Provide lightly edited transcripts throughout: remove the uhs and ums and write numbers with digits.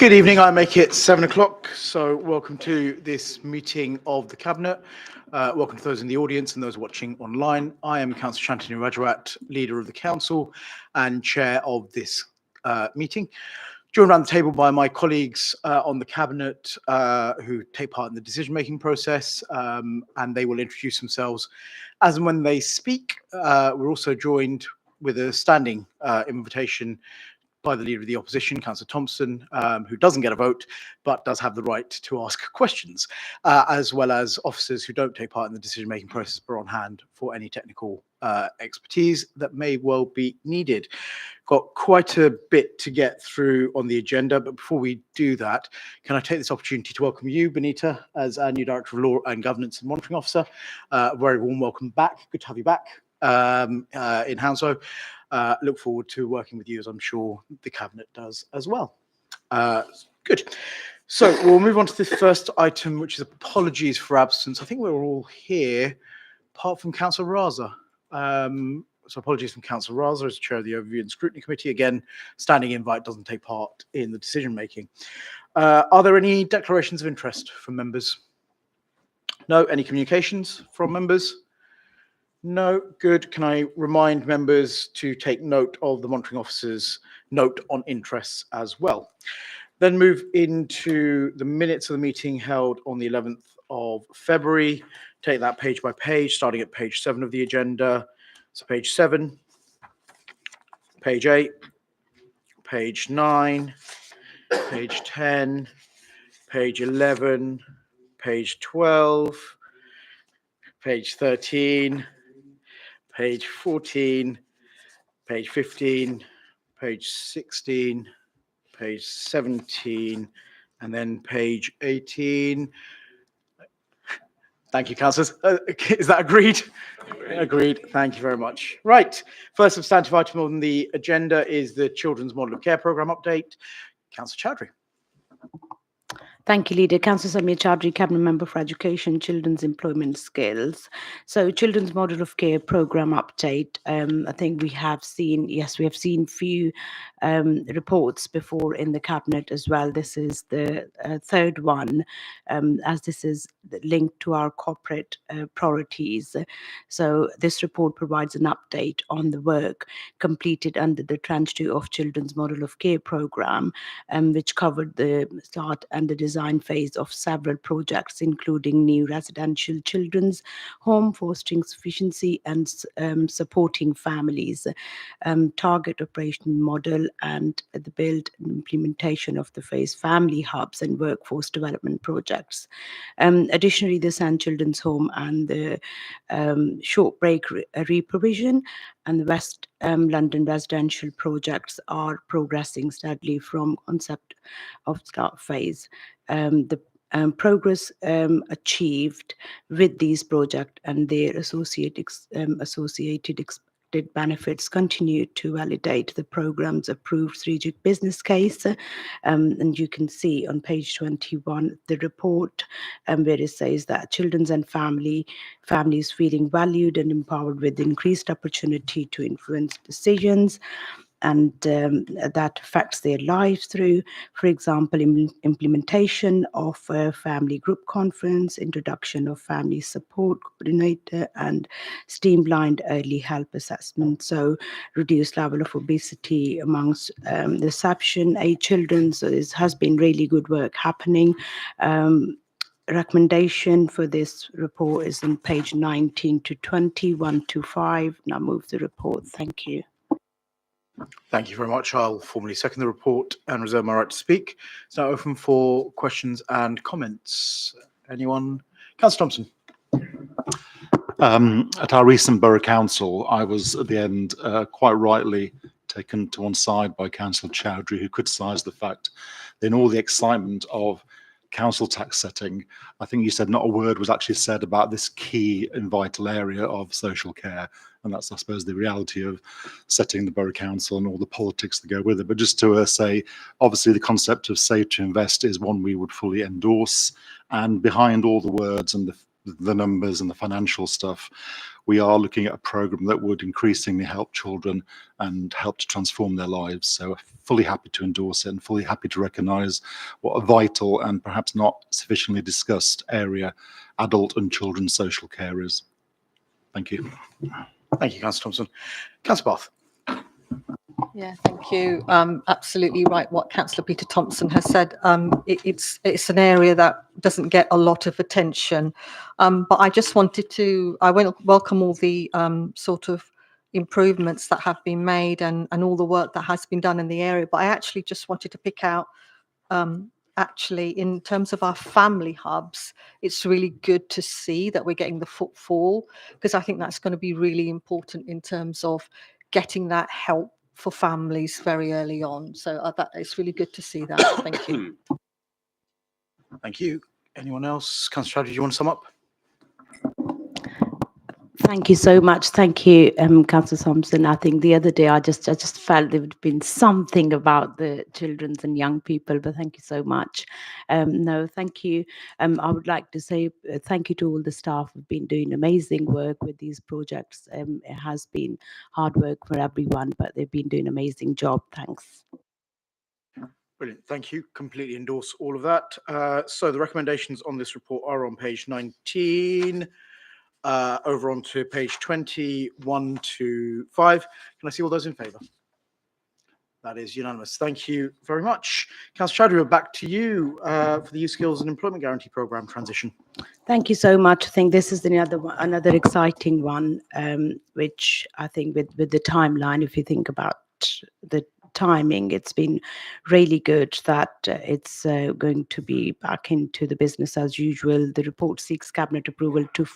Good evening. I make it 7 o'clock. So welcome to this meeting of the Cabinet. Welcome to those in the audience and those watching online. I am Councillor Shantanu Rajawat, Leader of the Council and Chair of this meeting. Joined around the table by my colleagues on the Cabinet who take part in the decision-making process, and they will introduce themselves as and when they speak. We're also joined with a standing invitation by the Leader of the Opposition, Councillor Thompson, who doesn't get a vote, but does have the right to ask questions, as well as officers who don't take part in the decision-making process, but are on hand for any technical expertise that may well be needed. Got quite a bit to get through on the agenda, but before we do that, can I take this opportunity to welcome you, Benita, as our new Director of Law and Governance and Monitoring Officer. A very warm welcome back. Good to have you back in Hounslow. Look forward to working with you, as I'm sure the Cabinet does as well. Good. So we'll move on to this first item, which is apologies for absence. I think we're all here, apart from Councillor Raza. So apologies from Councillor Raza as Chair of the Overview and Scrutiny Committee. Again, standing invite, doesn't take part in the decision making. Are there any declarations of interest from members? No. Any communications from members? No. Good. Can I remind members to take note of the monitoring officer's note on interests as well? Then move into the minutes of the meeting held on the 11th of February. Take that page by page, starting at page 7 of the agenda. So page 7, page 8, page 9, page 10, page 11, page 12, page 13, page 14, page 15, page 16, page 17, and then page 18. Thank you, councillors. Is that agreed? Agreed. Thank you very much. Right. First substantive item on the agenda is the Children's Model of Care Programme update. Councillor Chowdhury. Thank you, Leader. Councillor Samir Chowdhury, Cabinet Member for Education, Children's Employment Skills. So, Children's Model of Care Programme update. I think we have seen few reports before in the Cabinet as well. This is the third one, as this is linked to our corporate priorities. So, this report provides an update on the work completed under the Tranche 2 of Children's Model of Care Programme, which covered the start and the design phase of several projects, including new residential children's home, fostering sufficiency and supporting families, target operation model, and the build and implementation of the phase family hubs and workforce development projects. Additionally, the Sand Children's Home and the short break reprovision and the West London residential projects are progressing steadily from concept of start phase. The progress achieved with these projects and their associated expected benefits continue to validate the program's approved strategic business case. And you can see on page 21 the report where it says that children's and families feeling valued and empowered with increased opportunity to influence decisions and that affects their lives through, for example, implementation of family group conference, introduction of family support coordinator, and streamlined early help assessment. So reduced level of obesity amongst the reception age children. So this has been really good work happening. Recommendation for this report is on page 19 to 20, 1 to 5. Now move the report. Thank you. Thank you very much. I'll formally second the report and reserve my right to speak. It's now open for questions and comments. Anyone? Councillor Thompson. At our recent Borough Council, I was at the end quite rightly taken to one side by Councillor Chowdhury, who criticised the fact that in all the excitement of council tax setting, I think you said not a word was actually said about this key and vital area of social care. And that's, I suppose, the reality of setting the Borough Council and all the politics that go with it. But just to say, obviously, the concept of Save to Invest is one we would fully endorse. And behind all the words and the the numbers and the financial stuff, we are looking at a program that would increasingly help children and help to transform their lives. So fully happy to endorse it and fully happy to recognise what a vital and perhaps not sufficiently discussed area adult and children's social care is. Thank you. Thank you, Councillor Thompson. Councillor Bath. Yeah, thank you. Absolutely right. What Councillor Peter Thompson has said. It's an area that doesn't get a lot of attention, but I just wanted to. I welcome all the sort of improvements that have been made and all the work that has been done in the area. But I actually just wanted to pick out. Actually, in terms of our family hubs, it's really good to see that we're getting the footfall, because I think that's going to be really important in terms of getting that help for families very early on. So that it's really good to see that. Thank you. Thank you. Anyone else? Councillor Chowdhury, do you want to sum up? Thank you so much. Thank you, Councillor Thompson. I think the other day I just felt there would have been something about the children's and young people, but thank you so much. No, thank you. I would like to say thank you to all the staff who've been doing amazing work with these projects. It has been hard work for everyone, but they've been doing an amazing job. Thanks. Brilliant. Thank you. Completely endorse all of that. So the recommendations on this report are on page 19. Over onto page 21 to 5. Can I see all those in favour? That is unanimous. Thank you very much. Councillor Chowdhury, we're back to you for the Youth Skills and Employment Guarantee Programme transition. Thank you so much. I think this is another exciting one, which I think with the timeline, if you think about the timing, it's been really good that it's going to be back into the business as usual. The report seeks Cabinet approval to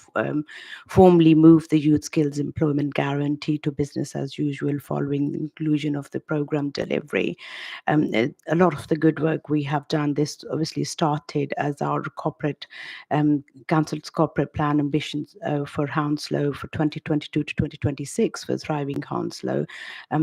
formally move the Youth Skills Employment Guarantee to business as usual following the inclusion of the programme delivery. A lot of the good work we have done, this obviously started as our corporate Council's corporate plan ambitions for Hounslow for 2022 to 2026 for Thriving Hounslow,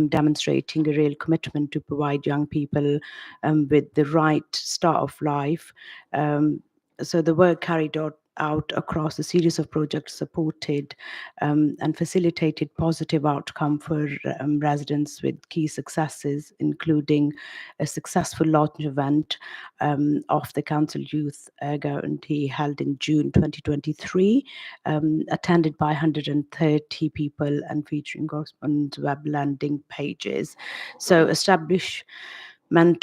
demonstrating a real commitment to provide young people with the right start of life. So the work carried out across a series of projects supported and facilitated positive outcome for residents with key successes, including a successful launch event of the Council Youth Guarantee held in June 2023, attended by 130 people and featuring on web landing pages. So establishment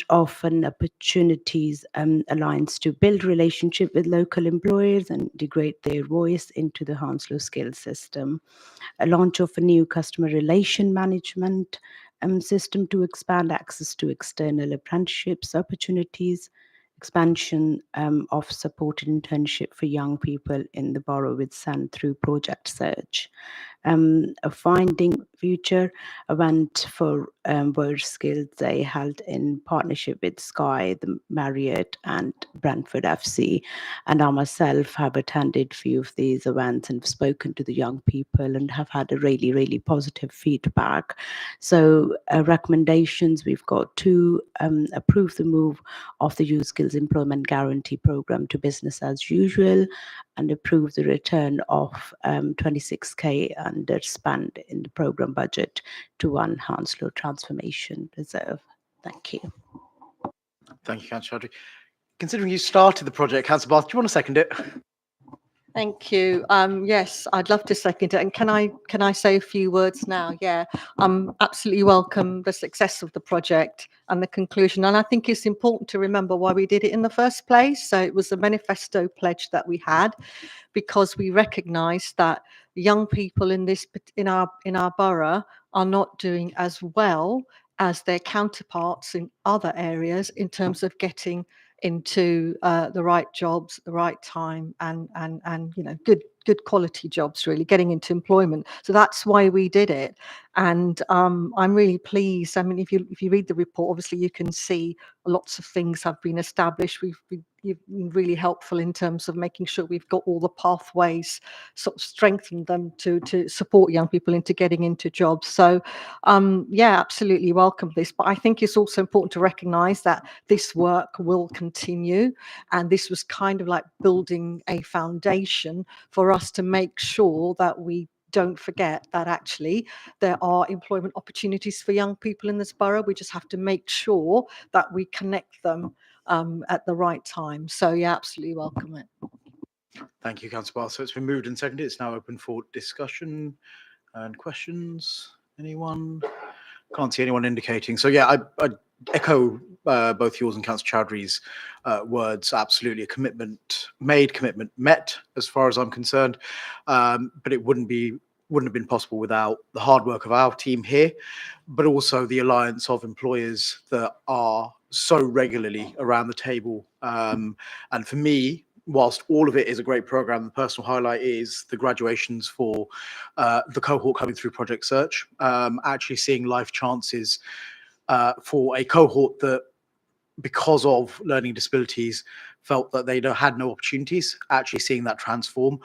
of an opportunities alliance to build relationship with local employers and integrate their voice into the Hounslow Skills System. A launch of a new customer relation management system to expand access to external apprenticeships opportunities, expansion of supported internship for young people in the borough with SEND through Project Search. A Finding Future event for World Skills Day held in partnership with Sky, the Marriott and Brentford FC. And I myself have attended a few of these events and spoken to the young people and have had a really, really positive feedback. So recommendations, we've got to approve the move of the Youth Skills Employment Guarantee Programme to business as usual and approve the return of 26k underspend in the programme budget to One Hounslow Transformation Reserve. Thank you. Thank you, Councillor Chowdhury. Considering you started the project, Councillor Bath, do you want to second it? Thank you. Yes, I'd love to second it. And can I say a few words now? Yeah, absolutely welcome the success of the project and the conclusion. And I think it's important to remember why we did it in the first place. So it was a manifesto pledge that we had because we recognised that young people in our borough are not doing as well as their counterparts in other areas in terms of getting into the right jobs, the right time, and good good quality jobs, really getting into employment. So that's why we did it. And I'm really pleased. I mean, if you read the report, obviously you can see lots of things have been established. You've been really helpful in terms of making sure we've got all the pathways, sort of strengthened them to support young people into getting into jobs. So yeah, absolutely welcome this. But I think it's also important to recognise that this work will continue, and this was kind of like building a foundation for us to make sure that we don't forget that actually there are employment opportunities for young people in this borough. We just have to make sure that we connect them at the right time. So yeah, absolutely welcome it. Thank you, Councillor Bath. So it's been moved and seconded. It's now open for discussion and questions. Anyone? Can't see anyone indicating. So yeah, I echo both yours and Councillor Chowdhury's words. Absolutely, a commitment made, commitment met, as far as I'm concerned. But it wouldn't have been possible without the hard work of our team here, but also the alliance of employers that are so regularly around the table. And for me, whilst all of it is a great program, the personal highlight is the graduations for the cohort coming through Project Search. Actually seeing life chances for a cohort that, because of learning disabilities, felt that they had no opportunities. Actually seeing that transform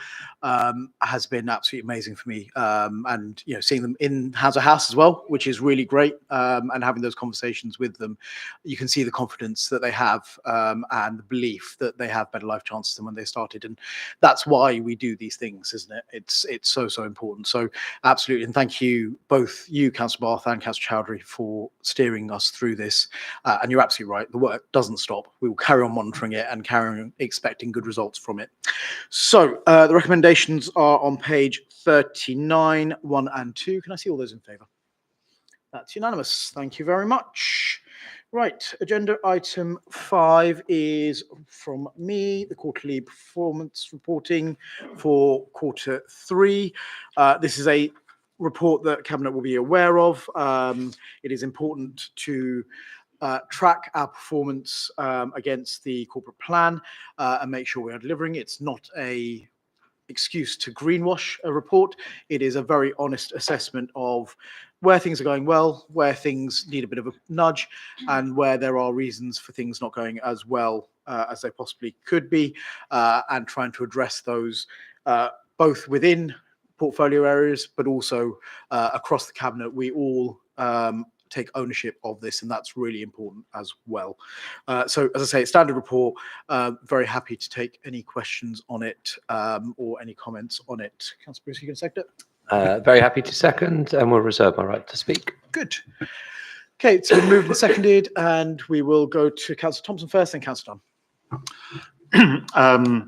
has been absolutely amazing for me. And seeing them in House of House as well, which is really great. And having those conversations with them, you can see the confidence that they have and the belief that they have better life chances than when they started. And that's why we do these things, isn't it? It's so important. So absolutely, and thank you, both you, Councillor Bath and Councillor Chowdhury, for steering us through this. And you're absolutely right. The work doesn't stop. We will carry on monitoring it and carry on expecting good results from it. So the recommendations are on page 39, 1 and 2. Can I see all those in favour? That's unanimous. Thank you very much. Right, agenda item 5 is from me, the quarterly performance reporting for quarter 3. This is a report that Cabinet will be aware of. It is important to track our performance against the corporate plan and make sure we are delivering. It's not a excuse to greenwash a report. It is a very honest assessment of where things are going well, where things need a bit of a nudge, and where there are reasons for things not going as well as they possibly could be, and trying to address those both within portfolio areas, but also across the Cabinet. We all take ownership of this, and that's really important as well. So as I say, standard report, very happy to take any questions on it or any comments on it. Councillor Bruce, you can second it? Very happy to second, and will reserve my right to speak. Good. Okay, it's been moved and seconded, and we will go to Councillor Thompson first, then Councillor Dunn.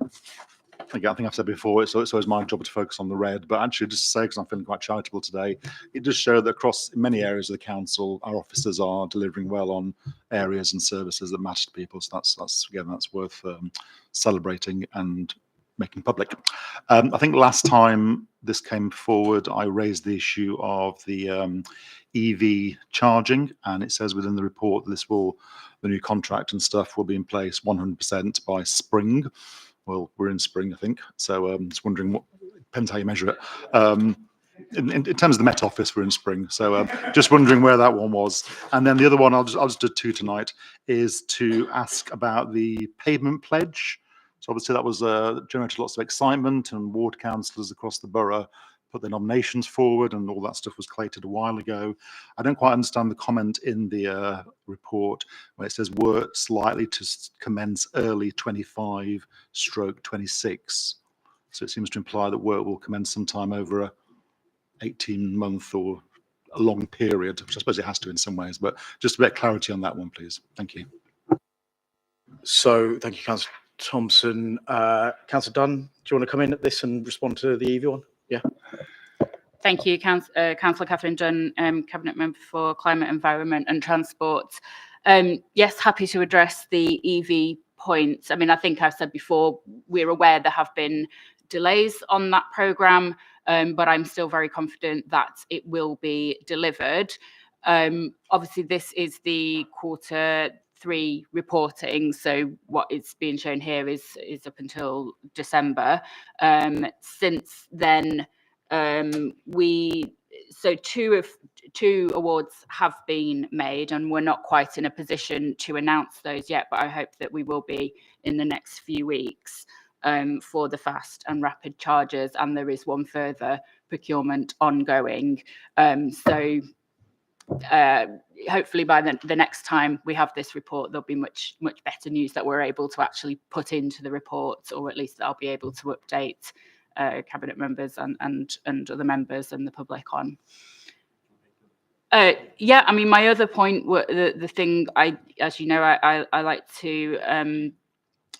Again, I think I've said before, it's always my job to focus on the red, but actually just to say, because I'm feeling quite charitable today, it does show that across many areas of the council, our officers are delivering well on areas and services that matter to people. So that's worth celebrating and making public. I think last time this came forward, I raised the issue of the EV charging, and it says within the report the new contract and stuff will be in place 100% by spring. Well, we're in spring, I think. So just wondering depends how you measure it. In terms of the Met Office, we're in spring. So just wondering where that one was. And then the other one, I'll just do 2 tonight, is to ask about the pavement pledge. So obviously that was generated lots of excitement, and ward councillors across the borough put their nominations forward, and all that stuff was collated a while ago. I don't quite understand the comment in the report where it says works likely to commence early 25/26. So it seems to imply that work will commence sometime over a 18-month or a long period, which I suppose it has to in some ways, but just a bit of clarity on that one, please. Thank you. So thank you, Councillor Thompson. Councillor Dunn, do you want to come in at this and respond to the EV one? Yeah. Thank you, Councillor Catherine Dunn, Cabinet Member for Climate, Environment and Transport. Yes, happy to address the EV points. I mean, I think I've said before, we're aware there have been delays on that programme, but I'm still very confident that it will be delivered. Obviously, this is the quarter 3 reporting. So what is being shown here is up until December. Since then, two awards have been made, and we're not quite in a position to announce those yet, but I hope that we will be in the next few weeks for the fast and rapid chargers, and there is one further procurement ongoing. So hopefully by the next time we have this report, there'll be much better news that we're able to actually put into the report, or at least I'll be able to update cabinet members and other members and the public on. Yeah, I mean, my other point, the thing as you know, I like to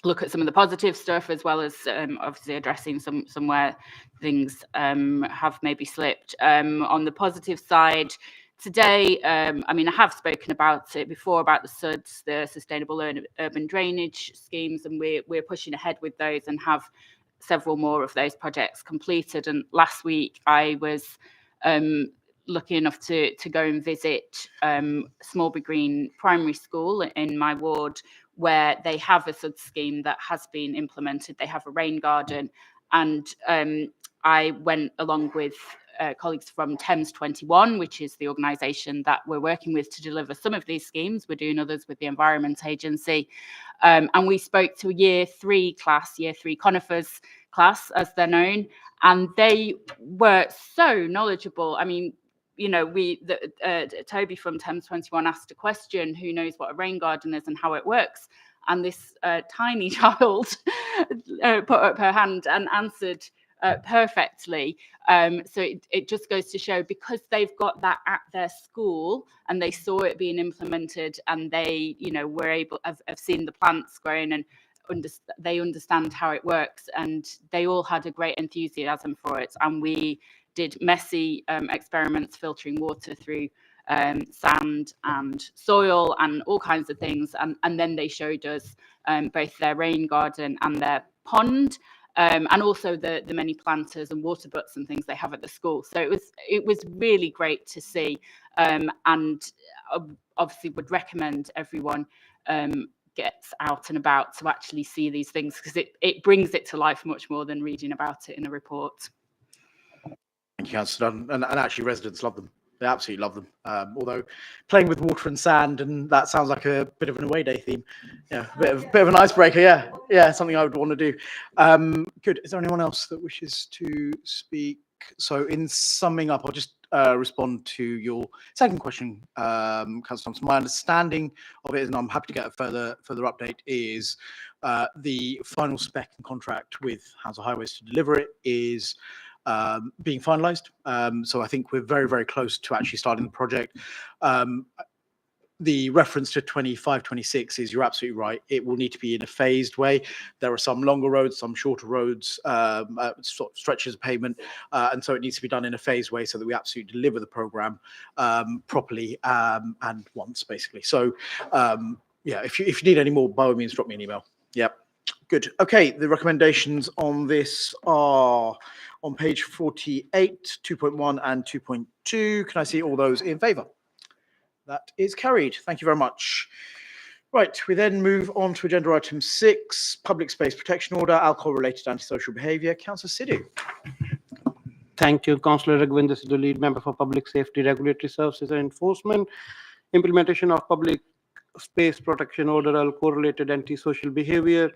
look at some of the positive stuff, as well as obviously addressing somewhere things have maybe slipped. On the positive side, today, I mean, I have spoken about it before, about the SUDS, the Sustainable Urban Drainage Schemes, and we're pushing ahead with those and have several more of those projects completed. And last week I was lucky enough to go and visit Smallby Green Primary School in my ward, where they have a SUD scheme that has been implemented. They have a rain garden, and I went along with colleagues from Thames 21, which is the organisation that we're working with to deliver some of these schemes. We're doing others with the Environment Agency. And we spoke to a year 3 class, year 3 conifers class, as they're known, and they were so knowledgeable. I mean, you know, Toby from Thames 21 asked a question, who knows what a rain garden is and how it works? And this tiny child put up her hand and answered perfectly. So it just goes to show, because they've got that at their school and they saw it being implemented, and they, you know, were able, have seen the plants growing, and they understand how it works, and they all had a great enthusiasm for it. And we did messy experiments filtering water through sand and soil and all kinds of things, and then they showed us both their rain garden and their pond, and also the many planters and water butts and things they have at the school. So it was really great to see, and obviously would recommend everyone gets out and about to actually see these things, because it brings it to life much more than reading about it in a report. Thank you, Councillor Dunn. And actually, residents love them. They absolutely love them. Although playing with water and sand, and that sounds like a bit of an away day theme. Yeah, a bit of an icebreaker. Yeah, something I would want to do. Good. Is there anyone else that wishes to speak? So, in summing up, I'll just respond to your second question, Councillor Thompson. My understanding of it, and I'm happy to get a further update, is the final spec and contract with Hounslow Highways to deliver it is being finalised. So I think we're very, very close to actually starting the project. The reference to 25-26 is, you're absolutely right. It will need to be in a phased way. There are some longer roads, some shorter roads, stretches of pavement, and so it needs to be done in a phased way so that we absolutely deliver the programme properly and once, basically. So yeah, if you need any more, by all means, drop me an email. Yep. Good. Okay, the recommendations on this are on page 48, 2.1 and 2.2. Can I see all those in favour? That is carried. Thank you very much. Right, we then move on to agenda item 6, Public Space Protection Order, Alcohol-Related Antisocial Behaviour. Councillor Sidhu. Thank you, Councillor Raghuvinder Sidhu, Lead Member for Public Safety, Regulatory Services and Enforcement. Implementation of Public Space Protection Order, Alcohol-Related Antisocial Behaviour.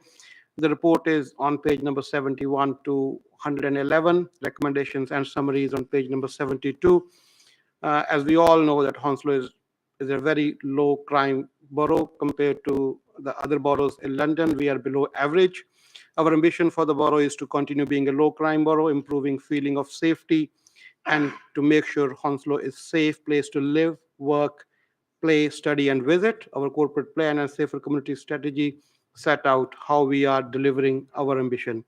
The report is on page number 71 to 111. Recommendations and summaries on page number 72. As we all know, that Hounslow is a very low crime borough compared to the other boroughs in London. We are below average. Our ambition for the borough is to continue being a low crime borough, improving feeling of safety, and to make sure Hounslow is a safe place to live, work, play, study, and visit. Our corporate plan and safer community strategy set out how we are delivering our ambition.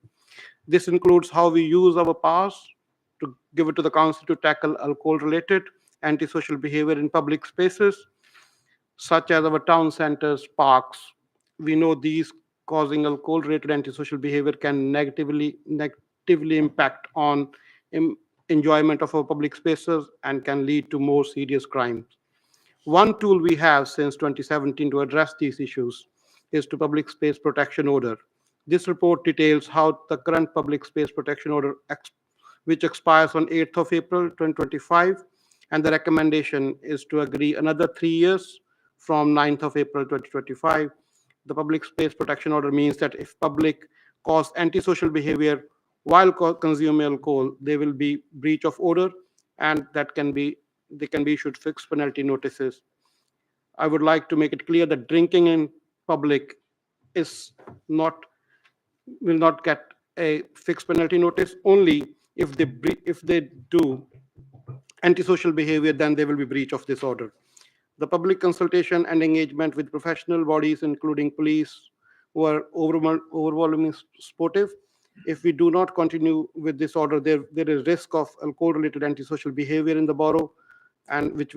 This includes how we use our powers to give it to the council to tackle alcohol-related antisocial behavior in public spaces, such as our town centers, parks. We know these causing alcohol-related antisocial behavior can negatively impact on enjoyment of our public spaces and can lead to more serious crimes. One tool we have since 2017 to address these issues is to Public Space Protection Order. This report details how the current Public Space Protection Order, which expires on 8th of April 2025, and the recommendation is to agree another 3 years from 9th of April 2025. The Public Space Protection Order means that if public cause antisocial behavior while consuming alcohol, there will be breach of order, and they can be issued fixed penalty notices. I would like to make it clear that drinking in public will not get a fixed penalty notice. Only if they do antisocial behavior, then there will be breach of this order. The public consultation and engagement with professional bodies, including police, who are overwhelmingly supportive. If we do not continue with this order, there is risk of alcohol-related antisocial behavior in the borough, and which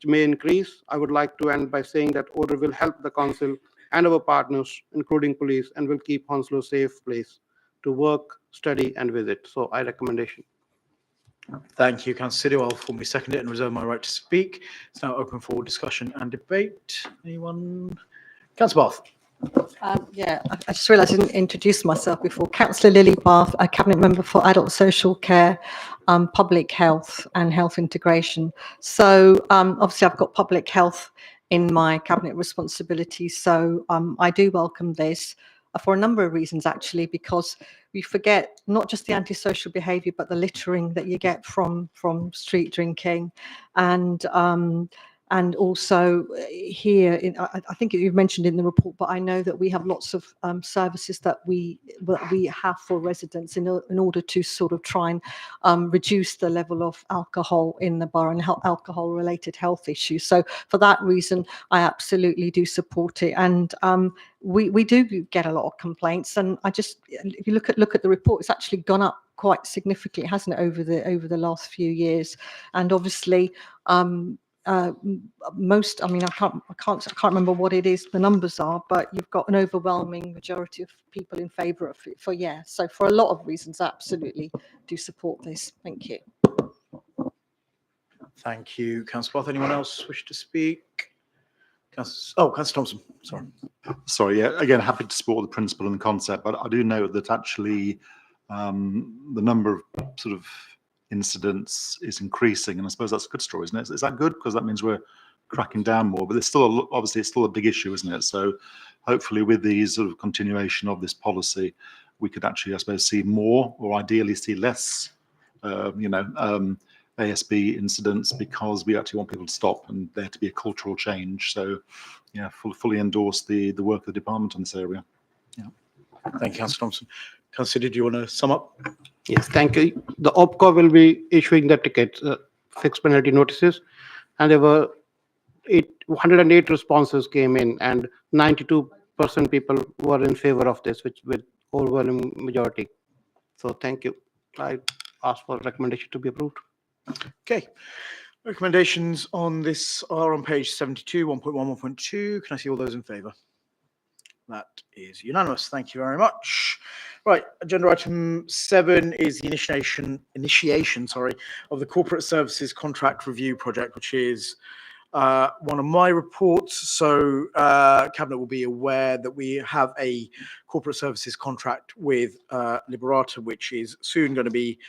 may increase. I would like to end by saying that order will help the council and our partners, including police, and will keep Hounslow a safe place to work, study, and visit. So I recommendation. Thank you, Councillor Sidhu. I'll formally second it and reserve my right to speak. It's now open for discussion and debate. Anyone? Councillor Bath. I just realised I didn't introduce myself before. Councillor Lily Bath, a Cabinet Member for Adult Social Care, Public Health and Health Integration. So obviously I've got public health in my Cabinet responsibilities. So I do welcome this for a number of reasons, actually, because we forget not just the antisocial behaviour, but the littering that you get from street drinking, and also here, I think you've mentioned in the report, but I know that we have lots of services that we have for residents in order to sort of try and reduce the level of alcohol in the borough and alcohol-related health issues. So for that reason, I absolutely do support it. And we do get a lot of complaints. And if you look at the report, it's actually gone up quite significantly, hasn't it, over the last few years? And obviously, I can't remember what it is, the numbers are, but you've got an overwhelming majority of people in favour of it for yeah. So for a lot of reasons, I absolutely do support this. Thank you. Thank you, Councillor Bath. Anyone else wish to speak? Councillor Thompson, sorry. Sorry, yeah, again, happy to support the principle and the concept, but I do note that actually the number of sort of incidents is increasing, and I suppose that's a good story, isn't it? Is that good? Because that means we're cracking down more, but there's still obviously it's still a big issue, isn't it? So hopefully with the sort of continuation of this policy, we could actually, I suppose, see more, or ideally see less, ASB incidents, because we actually want people to stop and there to be a cultural change. So yeah, fully endorse the work of the department in this area. Yeah. Thank you, Councillor Thompson. Councillor, do you want to sum up? Yes, thank you. The OPCO will be issuing the tickets, fixed penalty notices, and there were 108 responses came in, and 92% people were in favor of this, which with overwhelming majority. So thank you. I ask for recommendation to be approved. Okay. Recommendations on this are on page 72, 1.1, 1.2. Can I see all those in favour? That is unanimous. Thank you very much. Right, agenda item 7 is the initiation of the Corporate Services Contract Review Project, which is one of my reports. So Cabinet will be aware that we have a corporate services contract with Liberata, which is soon going to be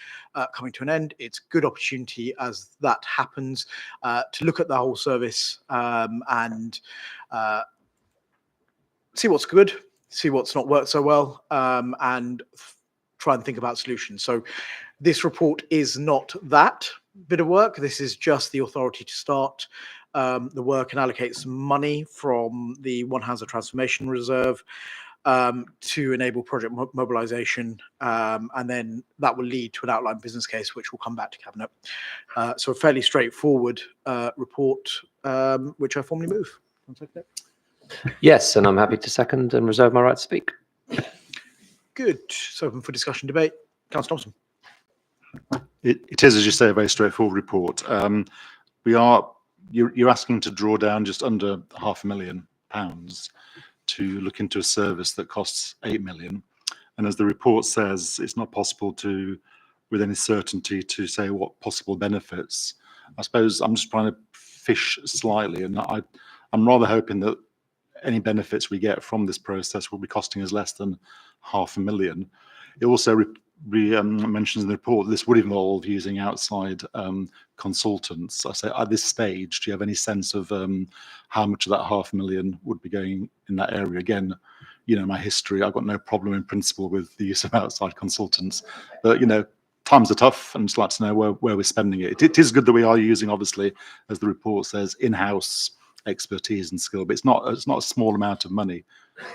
coming to an end. It's a good opportunity as that happens to look at the whole service and see what's good, see what's not worked so well, and try and think about solutions. So this report is not that bit of work. This is just the authority to start the work and allocate some money from the One Hounslow Transformation Reserve to enable project mobilisation, and then that will lead to an outline business case, which will come back to Cabinet. So a fairly straightforward report, which I formally move. Yes, and I'm happy to second and reserve my right to speak. Good. It's open for discussion debate. Councillor Thompson. It is, as you say, a very straightforward report. You're asking to draw down just under £500,000 to look into a service that costs 8 million. And as the report says, it's not possible to, with any certainty, to say what possible benefits. I suppose I'm just trying to fish slightly, and I'm rather hoping that any benefits we get from this process will be costing us less than £500,000. It also mentions in the report that this would involve using outside consultants. I say, at this stage, do you have any sense of how much of that £500,000 would be going in that area? Again, you know, my history, I've got no problem in principle with the use of outside consultants, but, you know, times are tough, and just like to know where we're spending it. It is good that we are using, obviously, as the report says, in-house expertise and skill, but it's not a small amount of money,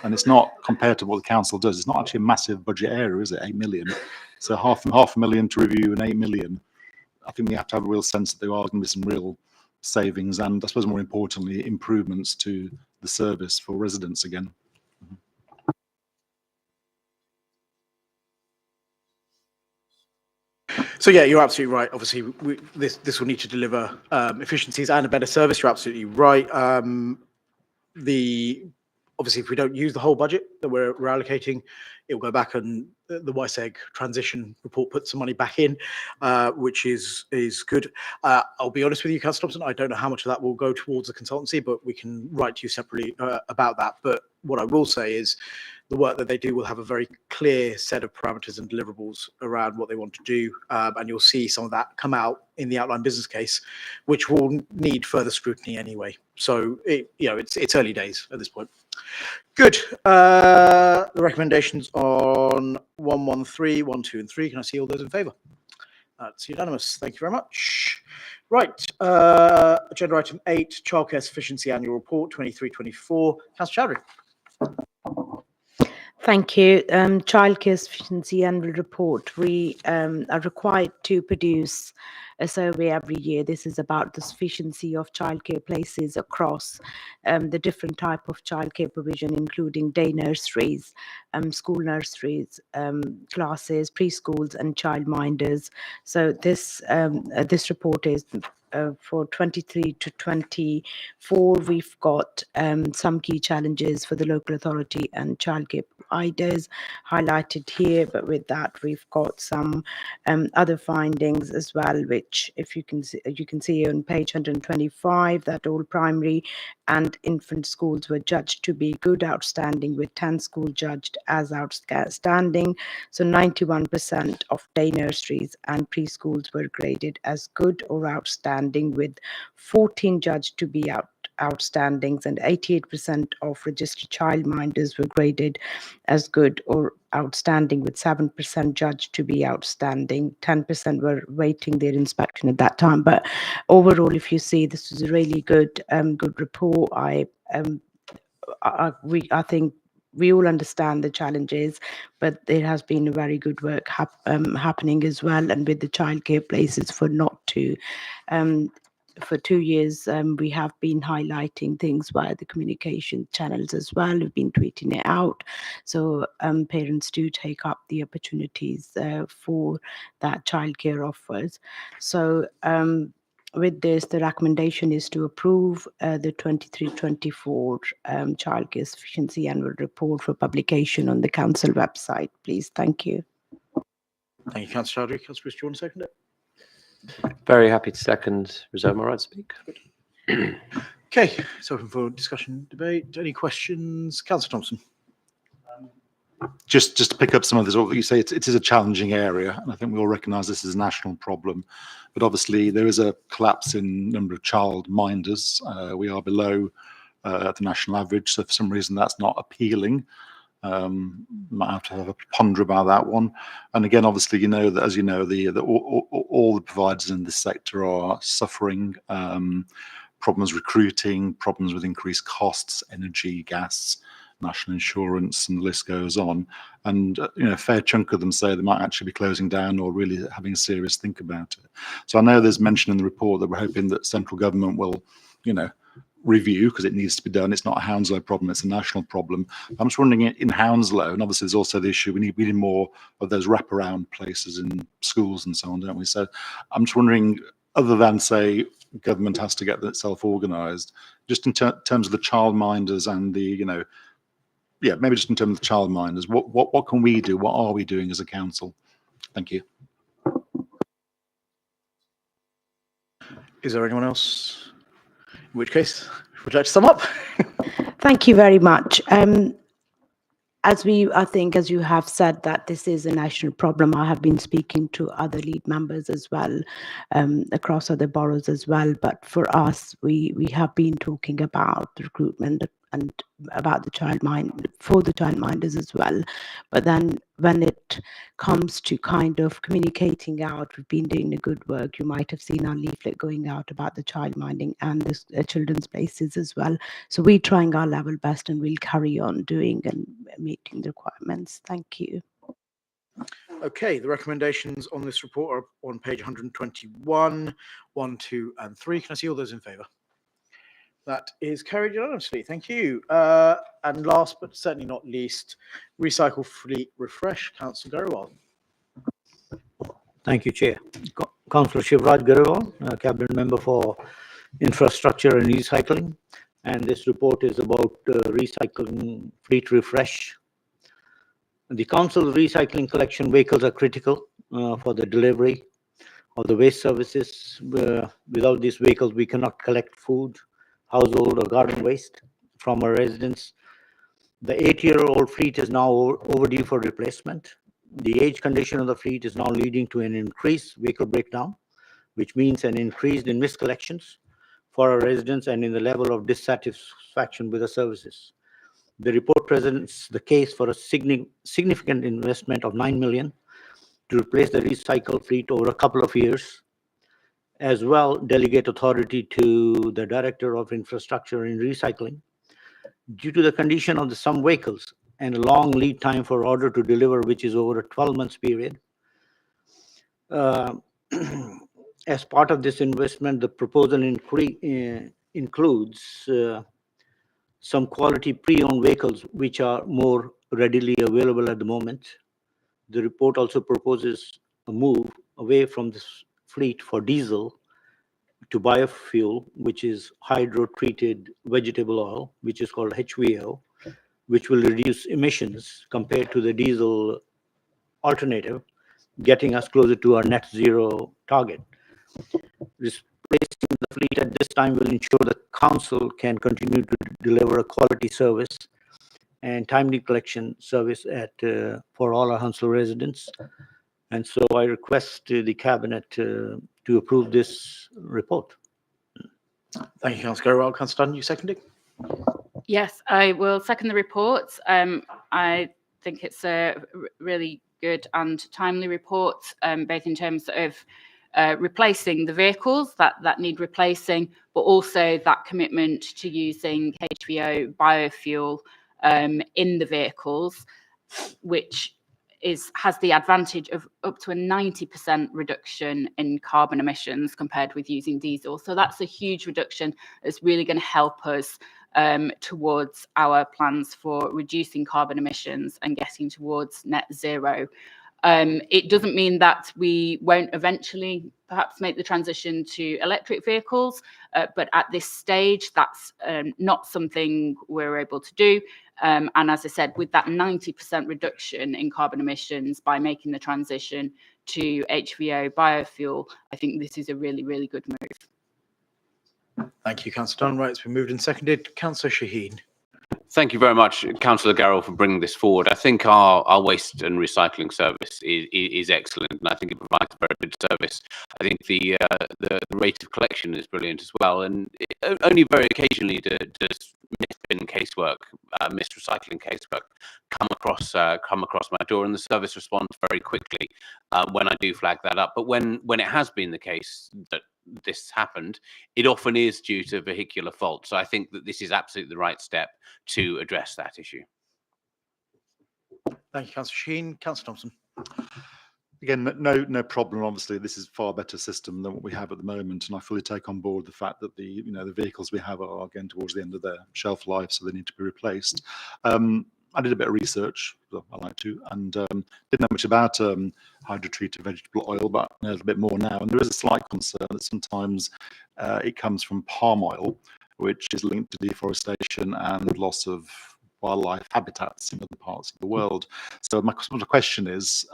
and it's not, compared to what the council does, it's not actually a massive budget area, is it? 8 million. So half a million to review and 8 million. I think we have to have a real sense that there are going to be some real savings, and I suppose more importantly, improvements to the service for residents again. So yeah, you're absolutely right. Obviously, this will need to deliver efficiencies and a better service. You're absolutely right. Obviously, if we don't use the whole budget that we're allocating, it will go back, and the WISEG transition report puts some money back in, which is good. I'll be honest with you, Councillor Thompson, I don't know how much of that will go towards the consultancy, but we can write to you separately about that. But what I will say is the work that they do will have a very clear set of parameters and deliverables around what they want to do, and you'll see some of that come out in the outline business case, which will need further scrutiny anyway. So it's early days at this point. Good. The recommendations on 113, 1, 2, and 3. Can I see all those in favour? That's unanimous. Thank you very much. Right. Agenda item 8, Childcare Sufficiency Annual Report 23-24. Councillor Chowdhury. Thank you. Childcare Sufficiency Annual Report. We are required to produce a survey every year. This is about the sufficiency of childcare places across the different type of childcare provision, including day nurseries, school nurseries, classes, preschools, and childminders. So this report is for 23 to 24. We've got some key challenges for the local authority and childcare providers highlighted here, but with that we've got some other findings as well, which if you can see on page 125, that all primary and infant schools were judged to be good outstanding, with 10 schools judged as outstanding. So 91% of day nurseries and preschools were graded as good or outstanding, with 14 judged to be outstandings, and 88% of registered childminders were graded as good or outstanding, with 7% judged to be outstanding. 10% were waiting their inspection at that time. But overall, if you see, this is a really good report. I think we all understand the challenges, but there has been a very good work happening as well. And with the childcare places for 2 years, we have been highlighting things via the communication channels as well. We've been tweeting it out. So parents do take up the opportunities for that childcare offers. So with this, the recommendation is to approve the 23-24 Childcare Sufficiency Annual Report for publication on the council website, please. Thank you. Thank you, Councillor Chowdhury. Councillor Bruce, do you want to second it? Very happy to second. Reserve my right to speak. Okay, it's open for discussion, debate. Any questions? Councillor Thompson. Just to pick up some of this, what you say, it is a challenging area, and I think we all recognise this is a national problem. But obviously, there is a collapse in number of childminders. We are below the national average, so for some reason that's not appealing. Might have to have a ponder about that one. And again, obviously, you know that, as you know, all the providers in this sector are suffering problems recruiting, problems with increased costs, energy, gas, national insurance, and the list goes on. And a fair chunk of them say they might actually be closing down or really having a serious think about it. So I know there's mention in the report that we're hoping that central government will, review, because it needs to be done. It's not a Hounslow problem, it's a national problem. I'm just wondering, in Hounslow, and obviously there's also the issue, we need more of those wraparound places in schools and so on, don't we? So I'm just wondering, other than, say, government has to get itself organised, just in terms of the childminders and the, maybe just in terms of the childminders, what can we do? What are we doing as a council? Thank you. Is there anyone else? In which case, would you like to sum up? Thank you very much. I think, as you have said, that this is a national problem. I have been speaking to other lead members as well, across other boroughs as well. But for us, we have been talking about the recruitment and about the childminders as well. But then when it comes to kind of communicating out, we've been doing the good work. You might have seen our leaflet going out about the childminding and the children's places as well. So we're trying our level best, and we'll carry on doing and meeting the requirements. Thank you. Okay, the recommendations on this report are on page 121, 1, 2, and 3. Can I see all those in favour? That is carried unanimously. Thank you. And last but certainly not least, Recycle Fleet Refresh. Councillor Garewal. Thank you, Chair. Councillor Shivraj Garewal, Cabinet Member for Infrastructure and Recycling. And this report is about recycling fleet refresh. The Council's recycling collection vehicles are critical for the delivery of the waste services. Without these vehicles, we cannot collect food, household or garden waste from our residents. The 8-year-old fleet is now overdue for replacement. The age condition of the fleet is now leading to an increased vehicle breakdown, which means an increase in missed collections for our residents and in the level of dissatisfaction with the services. The report presents the case for a significant investment of 9 million to replace the recycle fleet over a couple of years, as well delegate authority to the Director of Infrastructure and Recycling. Due to the condition of some vehicles and a long lead time for order to deliver, which is over a 12-month period, as part of this investment, the proposal includes some quality pre-owned vehicles which are more readily available at the moment. The report also proposes a move away from this fleet for diesel to biofuel, which is hydro-treated vegetable oil, which is called HVO, which will reduce emissions compared to the diesel alternative, getting us closer to our net zero target. Replacing the fleet at this time will ensure the council can continue to deliver a quality service and timely collection service for all our Hounslow residents. And so I request the Cabinet to approve this report. Thank you, Councillor Garewal. Councillor Dunn, you seconded? Yes, I will second the report. I think it's a really good and timely report, both in terms of replacing the vehicles that need replacing, but also that commitment to using HVO biofuel in the vehicles, which has the advantage of up to a 90% reduction in carbon emissions compared with using diesel. So that's a huge reduction. It's really going to help us towards our plans for reducing carbon emissions and getting towards net zero. It doesn't mean that we won't eventually perhaps make the transition to electric vehicles, but at this stage, that's not something we're able to do. And as I said, with that 90% reduction in carbon emissions by making the transition to HVO biofuel, I think this is a really, really good move. Thank you, Councillor Dunn. Right, it's been moved and seconded. Councillor Shaheen. Thank you very much, Councillor Garewal, for bringing this forward. I think our waste and recycling service is excellent, and I think it provides a very good service. I think the rate of collection is brilliant as well, and only very occasionally does missed casework, missed recycling casework come across my door, and the service responds very quickly when I do flag that up. But when it has been the case that this happened, it often is due to vehicular fault. So I think that this is absolutely the right step to address that issue. Thank you, Councillor Shaheen. Councillor Thompson. Again, no problem. Obviously, this is a far better system than what we have at the moment, and I fully take on board the fact that the vehicles we have are getting towards the end of their shelf life, so they need to be replaced. I did a bit of research, I like to, and didn't know much about hydro-treated vegetable oil, but I know a little bit more now. And there is a slight concern that sometimes it comes from palm oil, which is linked to deforestation and loss of wildlife habitats in other parts of the world. So my question is,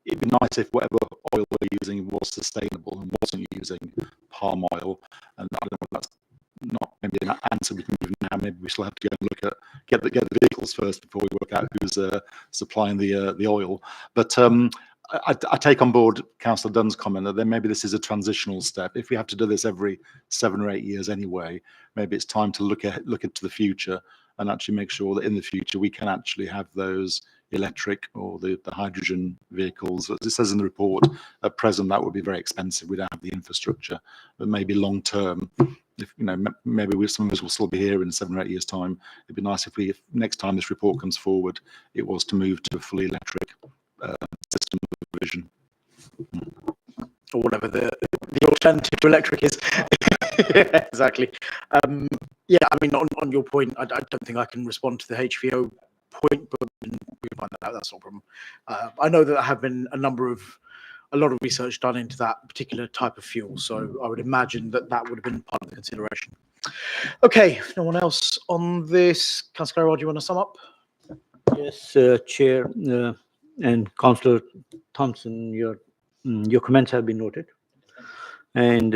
it'd be nice if whatever oil we're using was sustainable and wasn't using palm oil. And I don't know if that's we still have to go and look at get the vehicles first before we work out who's supplying the oil. But I take on board Councillor Dunn's comment that then maybe this is a transitional step. If we have to do this every 7 or 8 years anyway, maybe it's time to look into the future and actually make sure that in the future we can actually have those electric or the hydrogen vehicles. As it says in the report, at present that would be very expensive. We don't have the infrastructure, but maybe long term, if maybe some of us will still be here in 7 or 8 years' time. It'd be nice if next time this report comes forward, it was to move to a fully electric system of vision. Or whatever the alternative to electric is. Yeah, exactly. Yeah, I mean, on your point, I don't think I can respond to the HVO point, but we can find that out. That's not a problem. I know that there have been a lot of research done into that particular type of fuel, so I would imagine that would have been part of the consideration. Okay, if no one else on this, Councillor Garrell, do you want to sum up? Yes, Chair and Councillor Thompson, your comments have been noted, and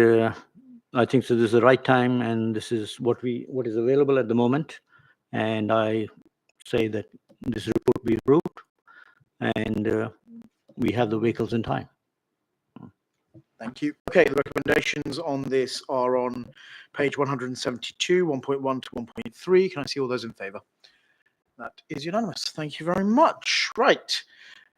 I think so. This is the right time, and this is what is available at the moment. And I say that this report be approved, and we have the vehicles in time. Thank you. Okay, the recommendations on this are on page 172, 1.1 to 1.3. Can I see all those in favour? That is unanimous. Thank you very much. Right.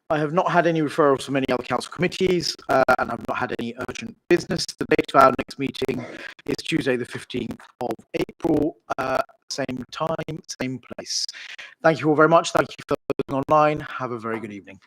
I have not had any referrals from any other council committees, and I've not had any urgent business. The date of our next meeting is Tuesday, the 15th of April, same time, same place. Thank you all very much. Thank you for being online. Have a very good evening.